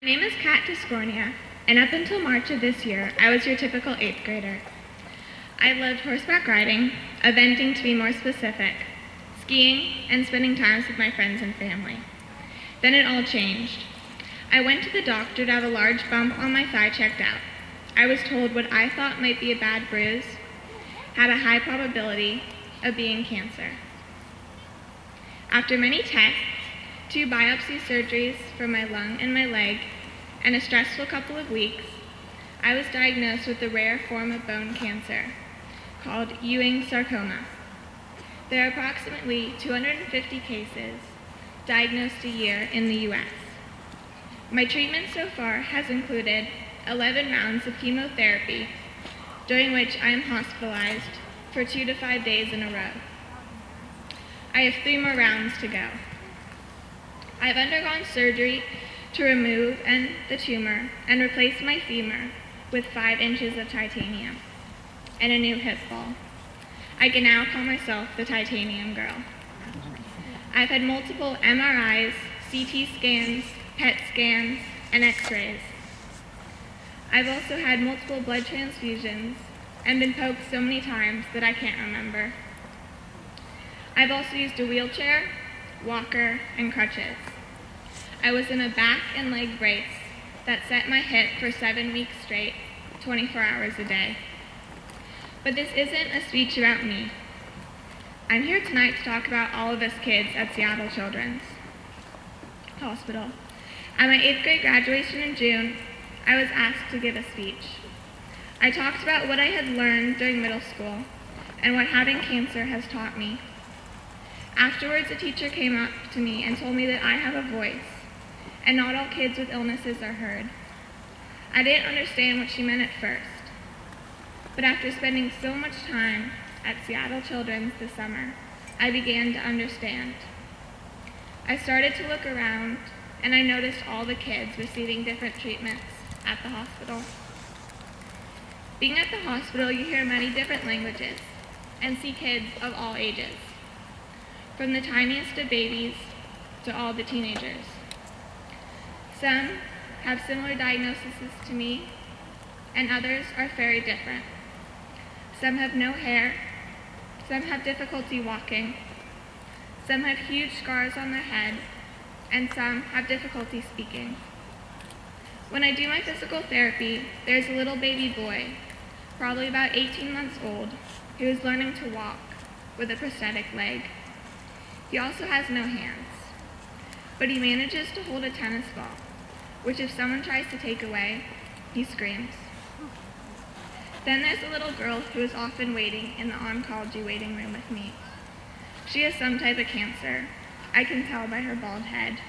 My name is Tiscornia, and up until March of this year, I was your typical 8th grader. I loved horseback riding, eventing to be more specific, skiing, and spending times with my friends and family. Then it all changed. I went to the doctor to have a large bump on my thigh checked out. I was told what I thought might be a bad bruise had a high probability of being cancer. After many tests, 2 biopsy surgeries for my lung and my leg, and a stressful couple of weeks, I was diagnosed with a rare form of bone cancer called Ewing sarcoma. There are approximately 250 cases diagnosed a year in the U.S. My treatment so far has included 11 rounds of chemotherapy, during which I am hospitalized for 2 to 5 days in a row. I have 3 more rounds to go. I have undergone surgery to remove the tumor and replace my femur with 5 inches of titanium and a new hip ball. I can now call myself the Titanium Girl. I've had multiple MRIs, CT scans, PET scans, and X-rays. I've also had multiple blood transfusions and been poked so many times that I can't remember. I've also used a wheelchair, walker, and crutches. I was in a back and leg brace that set my hip for 7 weeks straight, 24 hours a day. But this isn't a speech about me. I'm here tonight to talk about all of us kids at Seattle Children's Hospital. At my 8th grade graduation in June, I was asked to give a speech. I talked about what I had learned during middle school and what having cancer has taught me. Afterwards, a teacher came up to me and told me that I have a voice, and not all kids with illnesses are heard. I didn't understand what she meant at first, but after spending so much time at Seattle Children's this summer, I began to understand. I started to look around, and I noticed all the kids receiving different treatments at the hospital. Being at the hospital, you hear many different languages and see kids of all ages, from the tiniest of babies to all the teenagers. Some have similar diagnoses to me, and others are very different. Some have no hair, some have difficulty walking, some have huge scars on their head, and some have difficulty speaking. When I do my physical therapy, there's a little baby boy, probably about 18 months old, who is learning to walk with a prosthetic leg. He also has no hands, but he manages to hold a tennis ball, which if someone tries to take away, he screams. Then there's a little girl who is often waiting in the oncology waiting room with me. She has some type of cancer. I can tell by her bald head.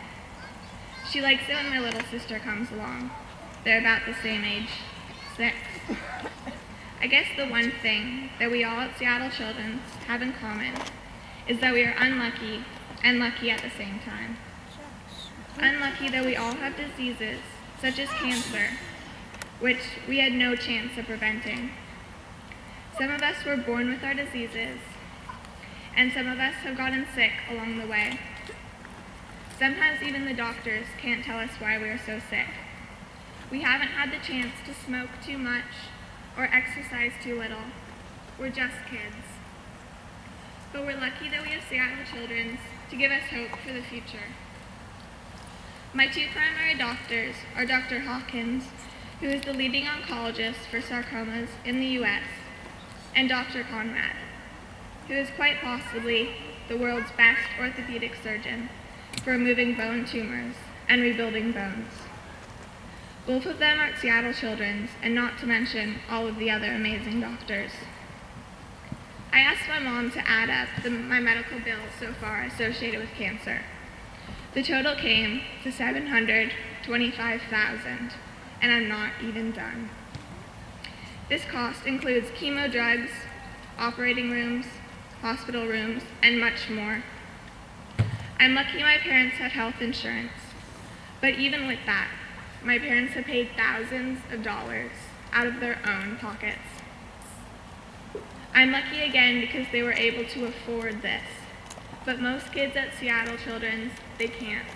She likes it when my little sister comes along. They're about the same age, 6. I guess the one thing that we all at Seattle Children's have in common is that we are unlucky and lucky at the same time. Unlucky that we all have diseases such as cancer, which we had no chance of preventing. Some of us were born with our diseases, and some of us have gotten sick along the way. Sometimes even the doctors can't tell us why we are so sick. We haven't had the chance to smoke too much or exercise too little. We're just kids. But we're lucky that we have Seattle Children's to give us hope for the future. My 2 primary doctors are Dr. Hawkins, who is the leading oncologist for sarcomas in the U.S., and Dr. Conrad, who is quite possibly the world's best orthopedic surgeon for removing bone tumors and rebuilding bones. Both of them are at Seattle Children's, and not to mention all of the other amazing doctors. I asked my mom to add up my medical bills so far associated with cancer. The total came to $725,000, and I'm not even done. This cost includes chemo drugs, operating rooms, hospital rooms, and much more. I'm lucky my parents have health insurance, but even with that, my parents have paid thousands of dollars out of their own pockets. I'm lucky again because they were able to afford this, but most kids at Seattle Children's, they can't.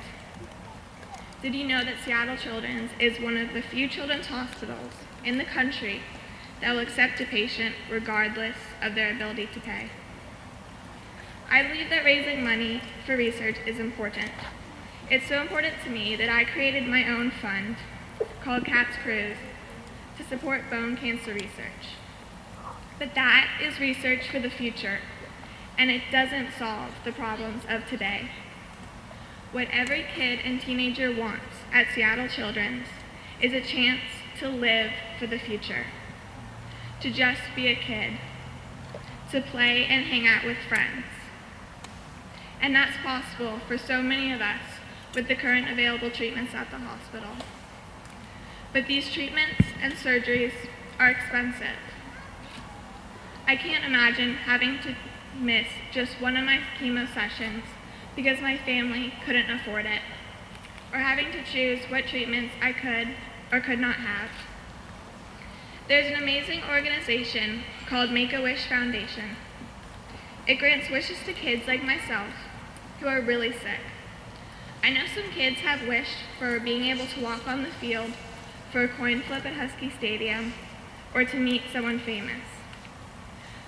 Did you know that Seattle Children's is one of the few children's hospitals in the country that will accept a patient regardless of their ability to pay? I believe that raising money for research is important. It's so important to me that I created my own fund called Cat's Cruise to support bone cancer research. But that is research for the future, and it doesn't solve the problems of today. What every kid and teenager wants at Seattle Children's is a chance to live for the future, to just be a kid, to play and hang out with friends. And that's possible for so many of us with the current available treatments at the hospital. But these treatments and surgeries are expensive. I can't imagine having to miss just one of my chemo sessions because my family couldn't afford it, or having to choose what treatments I could or could not have. There's an amazing organization called Make-A-Wish Foundation. It grants wishes to kids like myself who are really sick. I know some kids have wished for being able to walk on the field for a coin flip at Husky Stadium or to meet someone famous.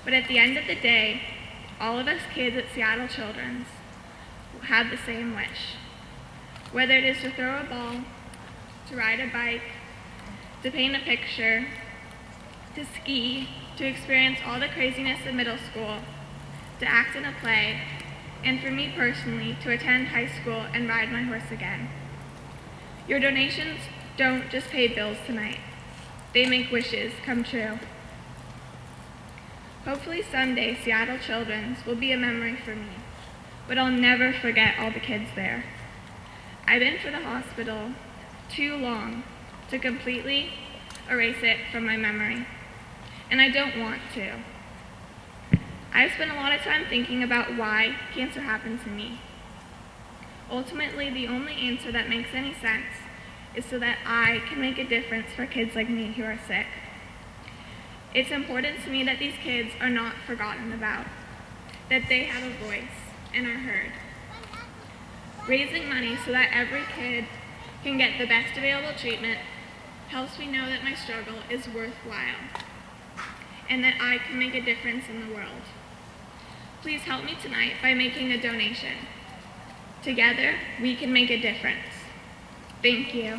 But at the end of the day, all of us kids at Seattle Children's have the same wish. Whether it is to throw a ball, to ride a bike, to paint a picture, to ski, to experience all the craziness of middle school, to act in a play, and for me personally, to attend high school and ride my horse again. Your donations don't just pay bills tonight. They make wishes come true. Hopefully someday Seattle Children's will be a memory for me, but I'll never forget all the kids there. I've been for the hospital too long to completely erase it from my memory, and I don't want to. I've spent a lot of time thinking about why cancer happened to me. Ultimately, the only answer that makes any sense is so that I can make a difference for kids like me who are sick. It's important to me that these kids are not forgotten about, that they have a voice and are heard. Raising money so that every kid can get the best available treatment helps me know that my struggle is worthwhile and that I can make a difference in the world. Please help me tonight by making a donation. Together, we can make a difference. Thank you.